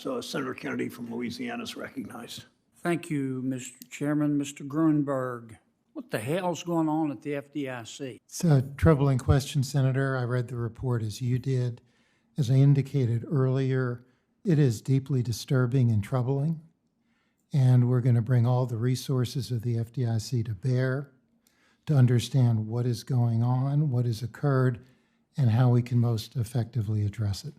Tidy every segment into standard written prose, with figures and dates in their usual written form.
Senator Kennedy from Louisiana is recognized. Thank you, Mr. Chairman. Mr. Gruenberg, what the hell's going on at the FDIC? It's a troubling question, Senator. I read the report as you did. As I indicated earlier, it is deeply disturbing and troubling, and we're going to bring all the resources of the FDIC to bear to understand what is going on, what has occurred, and how we can most effectively address it.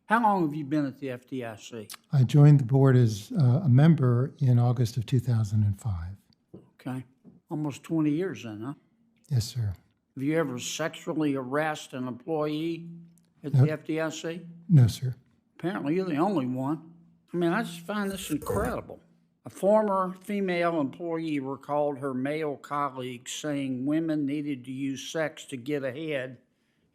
How long have you been at the FDIC? I joined the board as a member in August of 2005. Okay, almost 20 years then, huh? Yes, sir. Have you ever sexually harassed an employee at the FDIC? No, sir. Apparently you're the only one. I mean, I just find this incredible. A former female employee recalled her male colleagues saying women needed to use sex to get ahead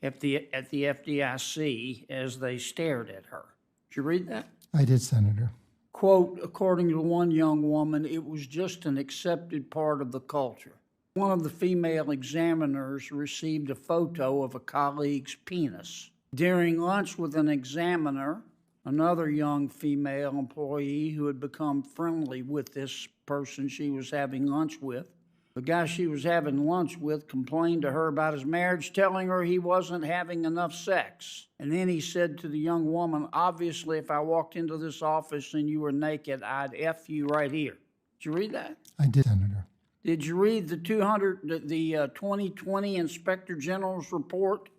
at the FDIC as they stared at her. Did you read that? I did, Senator. Quote, according to one young woman, it was just an accepted part of the culture. One of the female examiners received a photo of a colleague's penis. During lunch with an examiner, another young female employee who had become friendly with this person she was having lunch with, the guy she was having lunch with complained to her about his marriage, telling her he wasn't having enough sex. And then he said to the young woman, obviously, if I walked into this office and you were naked, I'd F you right here. Did you read that? I did, Senator. Did you read the 2020 Inspector General's report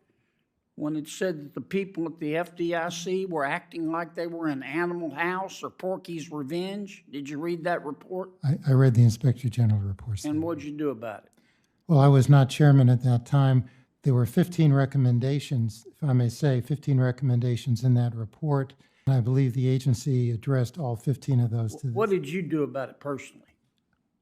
when it said that the people at the FDIC were acting like they were in Animal House or Porky's Revenge? Did you read that report? I read the Inspector General report, Senator. And what'd you do about it? Well, I was not chairman at that time. There were 15 recommendations, if I may say, 15 recommendations in that report. And I believe the agency addressed all 15 of those. What did you do about it personally?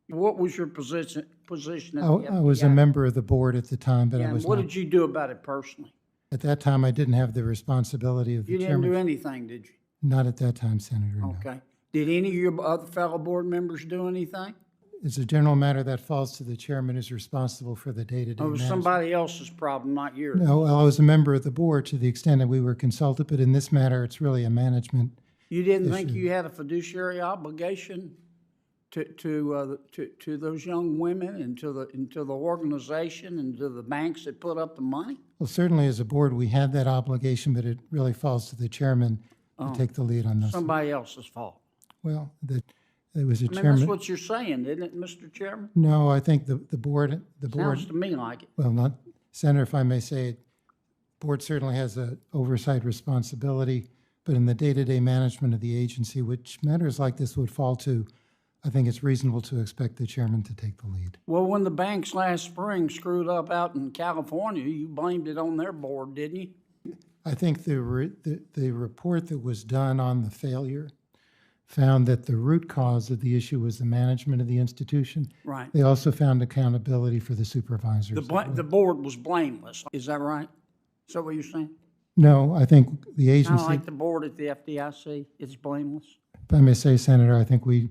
What was your position at the FBI? I was a member of the board at the time, but I was what not. did you do about it personally? At that time, I didn't have the responsibility of the You didn't chairman. do anything, did you? Not at that time, Senator, no. Okay. Did any of your other fellow board members do anything? It's a general matter that falls to the chairman, who's responsible for the day-to-day Or was management. somebody else's problem, not yours? No, well, I was a member of the board to the extent that we were consulted, but in this matter, it's really a management. You didn't think you had a fiduciary obligation to those young women and to the organization and to the banks that put up the money? Well, certainly as a board, we had that obligation, but it really falls to the chairman to take the lead on those. Somebody else's fault. Well, it was a I mean, chairman. that's what you're saying, isn't it, Mr. Chairman? No, I think the board, Sounds to me like it. well, not, Senator, if I may say it, board certainly has an oversight responsibility, but in the day-to-day management of the agency, which matters like this would fall to, I think it's reasonable to expect the chairman to take the lead. Well, when the banks last spring screwed up out in California, you blamed it on their board, didn't you? I think the report that was done on the failure found that the root cause of the issue was the management of the institution. Right. They also found accountability for the supervisors. The board was blameless. Is that right? Is that what you're saying? No, I think the Kind agency, of like the board at the FDIC, it's blameless? if I may say, Senator, I think the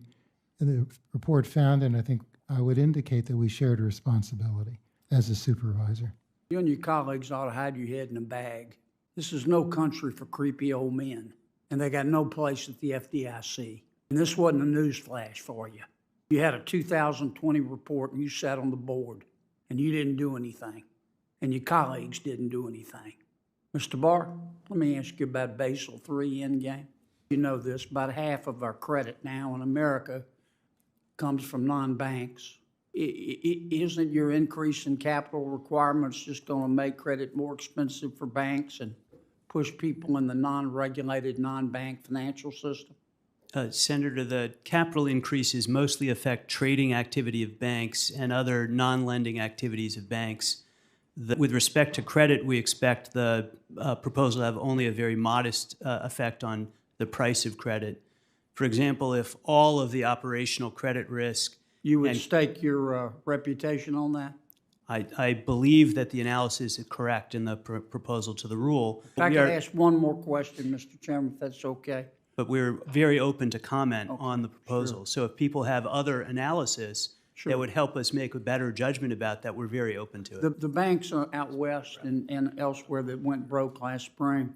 report found, and I think I would indicate that we shared a responsibility as a supervisor. You and your colleagues ought to hide your head in a bag. This is no country for creepy old men, and they got no place at the FDIC. And this wasn't a news flash for you. You had a 2020 report, and you sat on the board, and you didn't do anything, and your colleagues didn't do anything. Mr. Barr, let me ask you about Basel III endgame. You know this, about half of our credit now in America comes from non-banks. Isn't your increase in capital requirements just going to make credit more expensive for banks and push people in the non-regulated, non-bank financial system? Senator, the capital increases mostly affect trading activity of banks and other non-lending activities of banks. With respect to credit, we expect the proposal to have only a very modest effect on the price of credit. For example, if all of the operational credit risk... You would stake your reputation on that? I believe that the analysis is correct in the proposal to the rule. If I could ask one more question, Mr. Chairman, if that's okay. But we're very open to comment on the proposal. Sure. So if people have other analysis that would help us make a better judgment about that, we're very open to it. The banks out west and elsewhere that went broke last spring,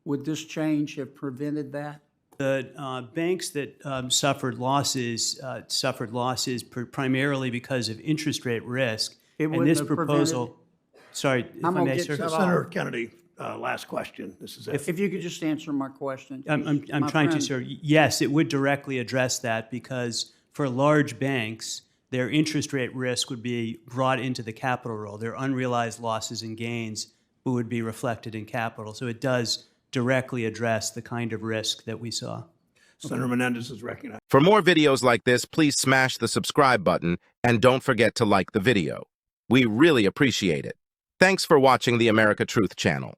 would this change have prevented that? The banks that suffered losses primarily because of interest rate risk. It And wouldn't this have proposal, sorry, if I'm I gonna may, get sir. shut off. Senator Kennedy, last question. This is it. If you could just answer my question. I'm My trying to, friend- sir. Yes, it would directly address that because for large banks, their interest rate risk would be brought into the capital roll. Their unrealized losses and gains would be reflected in capital. So it does directly address the kind of risk that we saw. Senator Menendez is recognized. For more videos like this, please smash the subscribe button and don't forget to like the video. We really appreciate it. Thanks for watching the America Truth channel.